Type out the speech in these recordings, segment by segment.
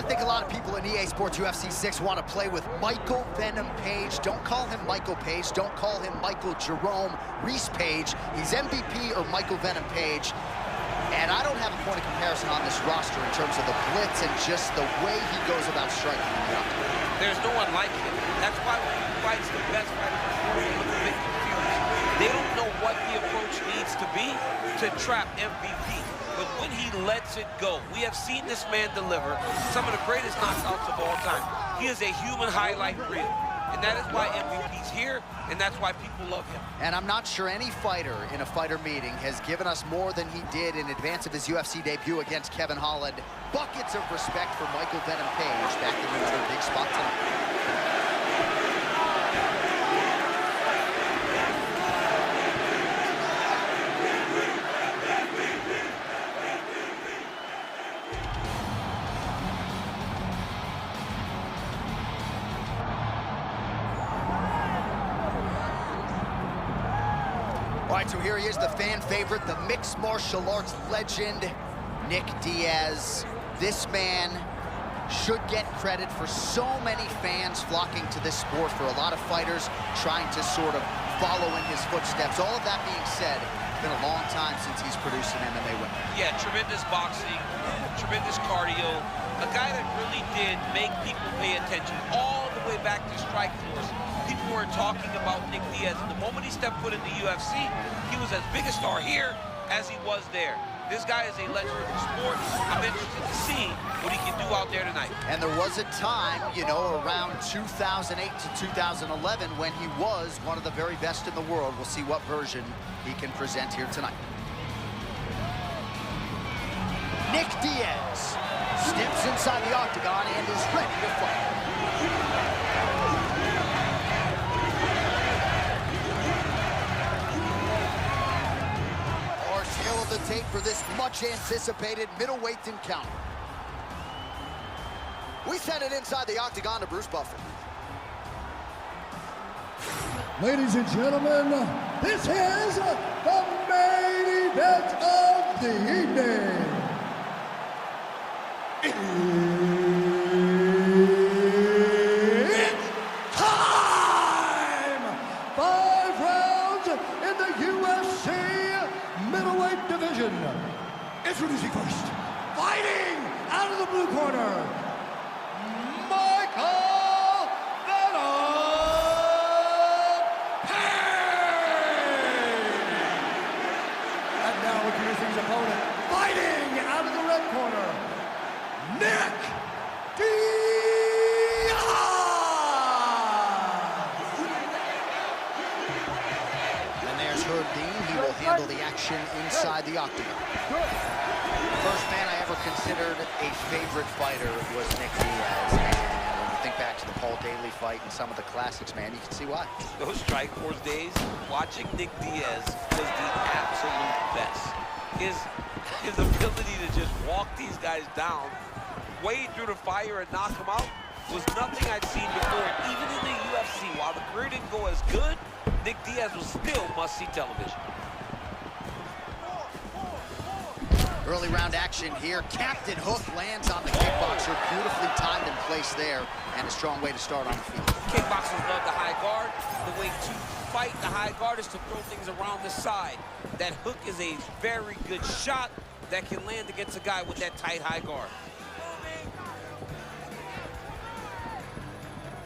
think a lot of people in EA Sports UFC 6 want to play with Michael Venom Page. Don't call him Michael Page. Don't call him Michael Jerome Reese Page. He's MVP or Michael Venom Page. And I don't have a point of comparison on this roster in terms of the blitz and just the way he goes about striking in the octagon. There's no one like him. That's why when he fights the best fighters before him, look a bit confused. They don't know what the approach needs to be to trap MVP. But when he lets it go, we have seen this man deliver some of the greatest knockouts of all time. He is a human highlight reel. And that is why MVP's here, and that's why people love him. And I'm not sure any fighter in a fighter meeting has given us more than he did in advance of his UFC debut against Kevin Holland. Buckets of respect for Michael Venom Page back in another big spot tonight. All right, so here he is, the fan favorite, the mixed martial arts legend, Nick Diaz. This man should get credit for so many fans flocking to this sport, for a lot of fighters trying to sort of follow in his footsteps. All of that being said, it's been a long time since he's produced an MMA win. Yeah, tremendous boxing, tremendous cardio, a guy that really did make people pay attention all the way back to Strikeforce. People were talking about Nick Diaz, and the moment he stepped foot in the UFC, he was as big a star here as he was there. This guy is a legend of the sport. I'm interested to see what he can do out there tonight. And there was a time, you know, around 2008 to 2011 when he was one of the very best in the world. We'll see what version he can present here tonight. Nick Diaz steps inside the octagon and is ready to fight. The tape for this much anticipated middleweight encounter. We send it inside the octagon to Bruce Buffer. Ladies and gentlemen, this is the main event of the evening. It's time! 5 rounds in the UFC middleweight division. Introducing first, fighting out of the blue corner, Michael Venom Page. And now introducing his opponent, fighting out of the red corner, Nick Diaz. And there's Herb Dean. He will handle the action inside the octagon. The first man I ever considered a favorite fighter was Nick Diaz. And when you think back to the Paul Daly fight and some of the classics, man, you can see why. Those Strikeforce days, watching Nick Diaz was the absolute best. His ability to just walk these guys down, wade through the fire and knock them out was nothing I'd seen before. Even in the UFC, while the career didn't go as good, Nick Diaz was still must-see television. Early round action here. Captain Hook lands on the kickboxer. Beautifully timed in place there, and a strong way to start on the feet. Kickboxers love the high guard. The way to fight the high guard is to throw things around the side. That hook is a very good shot that can land against a guy with that tight high guard.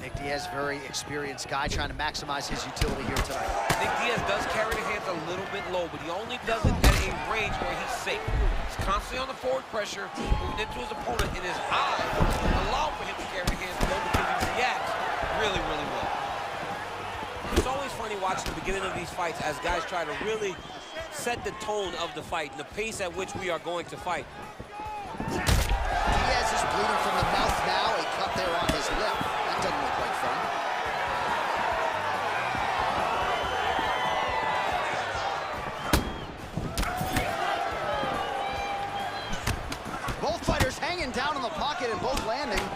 Nick Diaz, very experienced guy, trying to maximize his utility here tonight. Nick Diaz does carry the hands a little bit low, but he only does it at a range where he's safe. He's constantly on the forward pressure, moving into his opponent, and his eyes allow for him to carry the hands low because he reacts really, really well. It's always funny watching the beginning of these fights as guys try to really set the tone of the fight and the pace at which we are going to fight. Diaz is bleeding from the mouth now, a cut there on his lip. That doesn't look like fun. Both fighters hanging down in the pocket and both landing.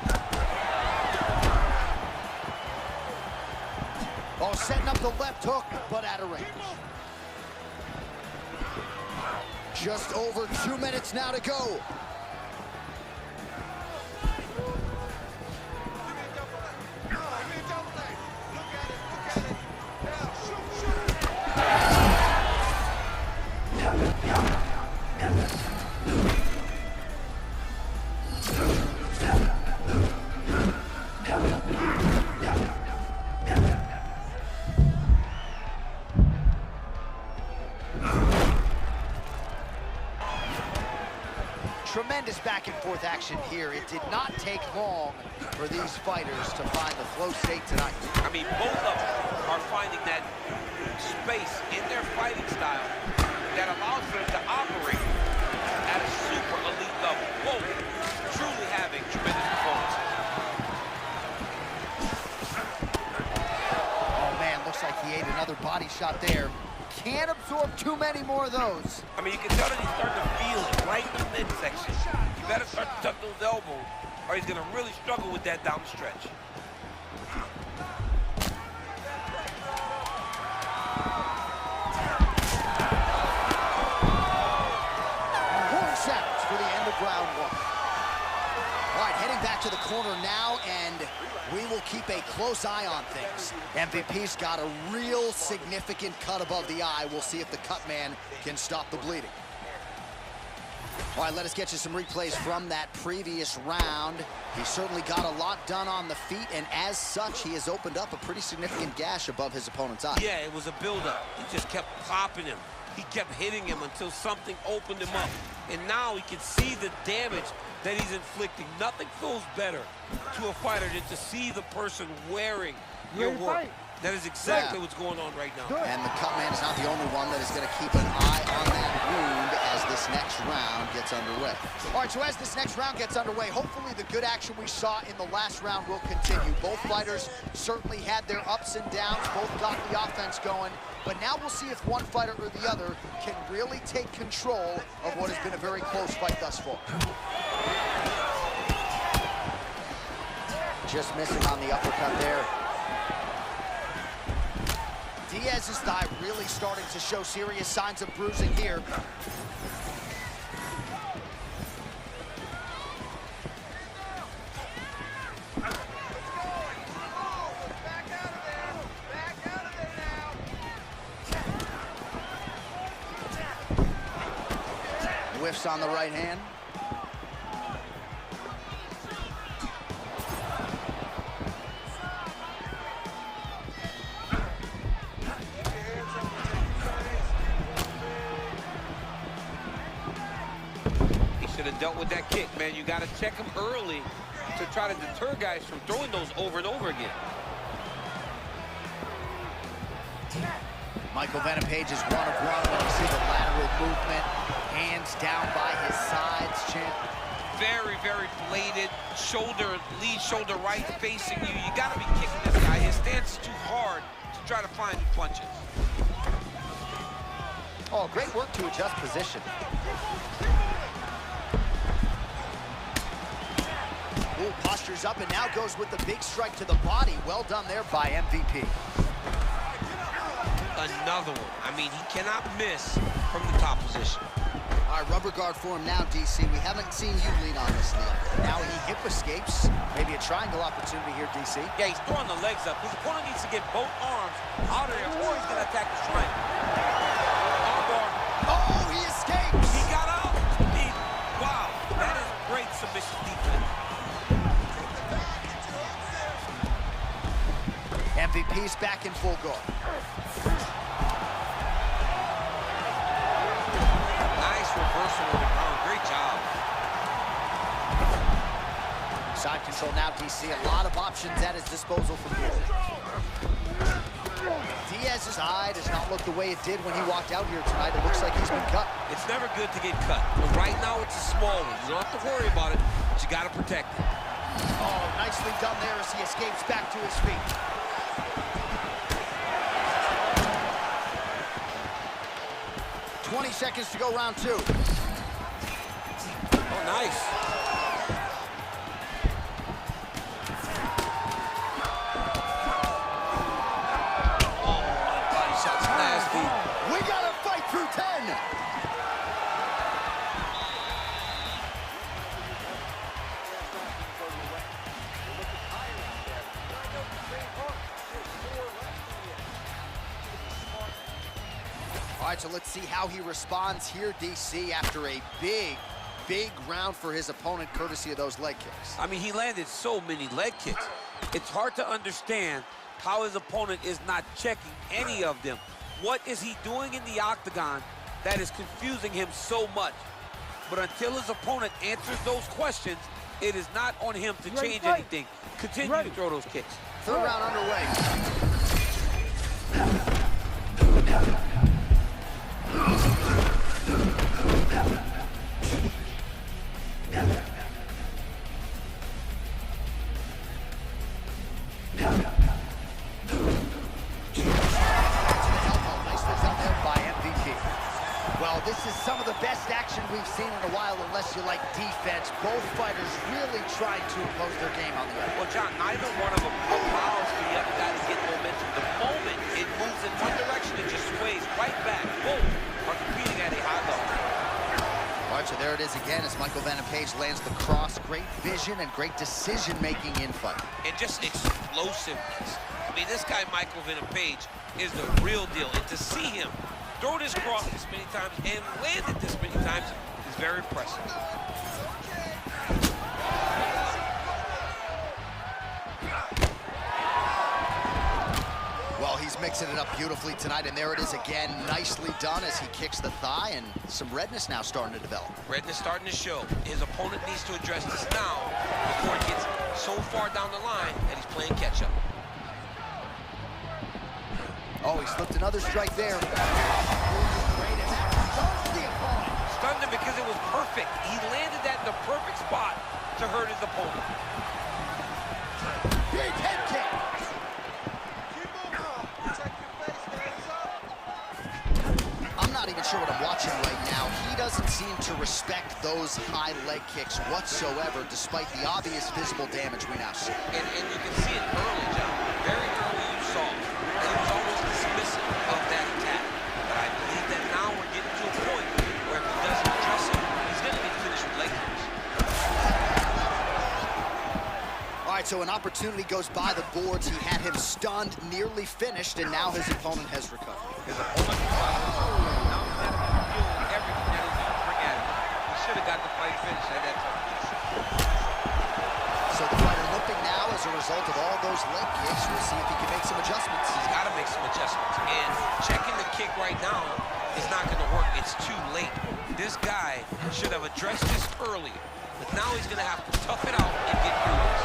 Oh, setting up the left hook, but out of range. Just over 2 minutes now to go. Tremendous back-and-forth action here. It did not take long for these fighters to find the flow state tonight. I mean, both of them are finding that space in their fighting style that allows them to operate at a super elite level. Both truly having tremendous performances. Oh man, looks like he ate another body shot there. Can't absorb too many more of those. I mean, you can tell that he's starting to feel it right in the midsection. You better start to tuck those elbows, or he's going to really struggle with that down the stretch. Horn sounds for the end of round one. All right, heading back to the corner now, and we will keep a close eye on things. MVP's got a real significant cut above the eye. We'll see if the cut man can stop the bleeding. All right, let us get you some replays from that previous round. He certainly got a lot done on the feet, and as such, he has opened up a pretty significant gash above his opponent's eye. Yeah, it was a buildup. He just kept popping him. He kept hitting him until something opened him up. And now he can see the damage that he's inflicting. Nothing feels better to a fighter than to see the person wearing your work. That is exactly what's going on right now. And the cut man is not the only one that is going to keep an eye on that wound as this next round gets underway. All right, so as this next round gets underway, hopefully the good action we saw in the last round will continue. Both fighters certainly had their ups and downs. Both got the offense going. But now we'll see if one fighter or the other can really take control of what has been a very close fight thus far. Just missing on the uppercut there. Diaz's thigh really starting to show serious signs of bruising here. Whiffs on the right hand. Dealt with that kick, man. You got to check him early to try to deter guys from throwing those over and over again. Michael Venom Page is 1 of 1 when you see the lateral movement. Hands down by his sides, champ. Very, very bladed. Shoulder, lead shoulder right facing you. You got to be kicking this guy. His stance is too hard to try to find punches. Oh, great work to adjust position. Ooh, postures up and now goes with the big strike to the body. Well done there by MVP. Another one. I mean, he cannot miss from the top position. All right, rubber guard for him now, DC. We haven't seen you lead on this knee. Now he hip escapes. Maybe a triangle opportunity here, DC. Yeah, he's throwing the legs up. His opponent needs to get both arms out of there or he's going to attack the strike. Armbar. Oh, he escapes. He got out. Wow, that is great submission defense. MVP's back in full guard. Nice reversal on the ground. Great job. Side control now, DC. A lot of options at his disposal from here. Diaz's eye does not look the way it did when he walked out here tonight. It looks like he's been cut. It's never good to get cut. But right now, it's a small one. You don't have to worry about it, but you got to protect it. Oh, nicely done there as he escapes back to his feet. 20 seconds to go, round 2. Oh, nice. Oh, body shot's nasty. We got to fight through 10. All right, so let's see how he responds here, DC, after a big round for his opponent, courtesy of those leg kicks. I mean, he landed so many leg kicks. It's hard to understand how his opponent is not checking any of them. What is he doing in the octagon that is confusing him so much? But until his opponent answers those questions, it is not on him to change anything. Continue to throw those kicks. Third round underway. Well, this is some of the best action we've seen in a while, unless you like defense. Both fighters really trying to impose their game on the other. Well, John, neither one of them allows for the other guy to get momentum. The moment it moves in one direction, it just sways right back. Both are competing at a high level. All right, so there it is again as Michael Venom Page lands the cross. Great vision and great decision-making in fight. And just explosiveness. I mean, this guy, Michael Venom Page, is the real deal. And to see him throw this cross this many times and land it this many times is very impressive. Well, he's mixing it up beautifully tonight, and there it is again. Nicely done as he kicks the thigh, and some redness now starting to develop. Redness starting to show. His opponent needs to address this now before it gets so far down the line that he's playing catch-up. Oh, he slipped another strike there. Stunned him because it was perfect. He landed that in the perfect spot to hurt his opponent. Big head kick. I'm not even sure what I'm watching right now. He doesn't seem to respect those high leg kicks whatsoever, despite the obvious visible damage we now see. And you can see it early, John. Very early you saw it. And he was almost dismissive of that attack. But I believe that now we're getting to a point where if he doesn't address it, he's going to get finished with leg kicks. All right, so an opportunity goes by the boards. He had him stunned, nearly finished, and now his opponent has recovered. His opponent now he's going to be feeling everything that he's going to bring at him. He should have got the fight finished at that time. So the fighter limping now as a result of all those leg kicks. We'll see if he can make some adjustments. He's got to make some adjustments. And checking the kick right now is not going to work. It's too late. This guy should have addressed this earlier. But now he's going to have to tough it out and get through this.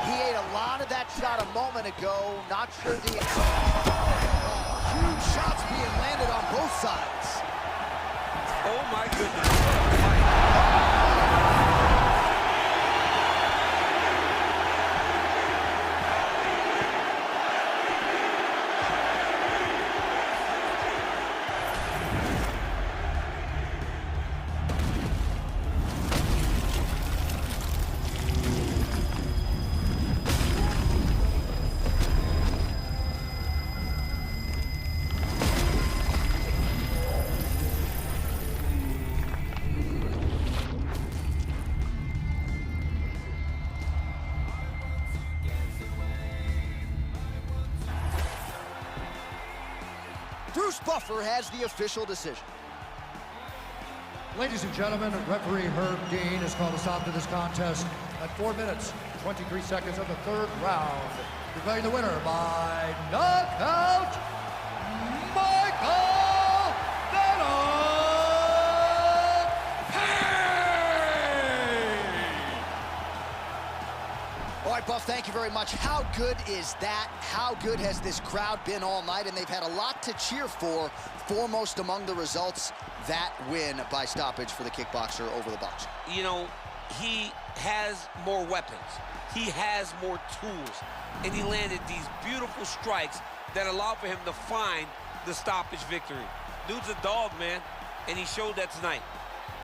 He ate a lot of that shot a moment ago. Not sure the huge shots being landed on both sides. Oh my goodness. What a fight. Bruce Buffer has the official decision. Ladies and gentlemen, referee Herb Dean has called a stop to this contest at 4 minutes, 23 seconds of the third round. Declaring the winner by knockout, Michael Venom Page! All right, Buff, thank you very much. How good is that? How good has this crowd been all night? And they've had a lot to cheer for. Foremost among the results, that win by stoppage for the kickboxer over the boxer. You know, he has more weapons. He has more tools. And he landed these beautiful strikes that allow for him to find the stoppage victory. Dude's a dog, man. And he showed that tonight.